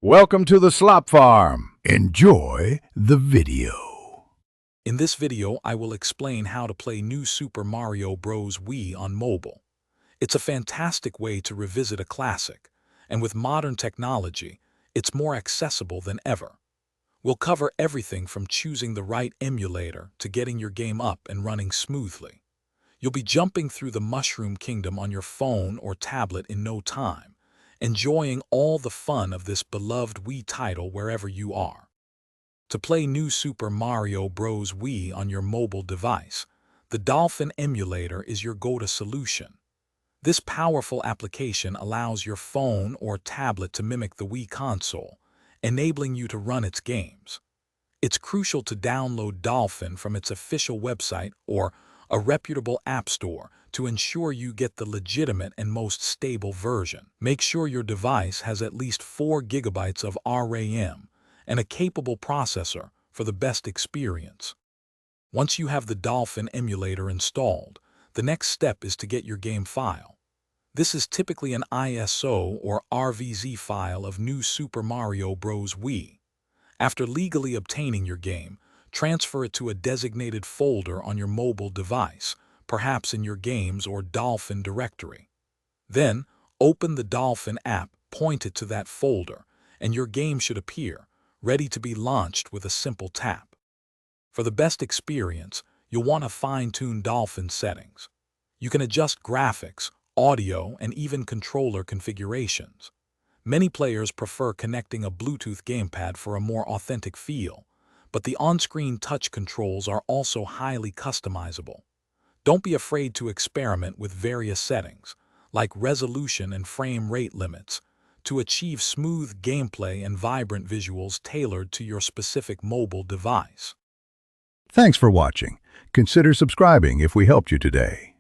Welcome to the Slop Farm. Enjoy the video. In this video, I will explain how to play New Super Mario Bros. Wii on mobile. It's a fantastic way to revisit a classic, and with modern technology, it's more accessible than ever. We'll cover everything from choosing the right emulator to getting your game up and running smoothly. You'll be jumping through the Mushroom Kingdom on your phone or tablet in no time, enjoying all the fun of this beloved Wii title wherever you are. To play New Super Mario Bros. Wii on your mobile device, the Dolphin emulator is your go-to solution. This powerful application allows your phone or tablet to mimic the Wii console, enabling you to run its games. It's crucial to download Dolphin from its official website or a reputable app store to ensure you get the legitimate and most stable version. Make sure your device has at least 4 GB of RAM and a capable processor for the best experience. Once you have the Dolphin emulator installed, the next step is to get your game file. This is typically an ISO or RVZ file of New Super Mario Bros. Wii. After legally obtaining your game, transfer it to a designated folder on your mobile device, perhaps in your Games or Dolphin directory. Then, open the Dolphin app, point it to that folder, and your game should appear, ready to be launched with a simple tap. For the best experience, you'll want to fine-tune Dolphin settings. You can adjust graphics, audio, and even controller configurations. Many players prefer connecting a Bluetooth gamepad for a more authentic feel, but the on-screen touch controls are also highly customizable. Don't be afraid to experiment with various settings, like resolution and frame rate limits, to achieve smooth gameplay and vibrant visuals tailored to your specific mobile device. Thanks for watching. Consider subscribing if we helped you today.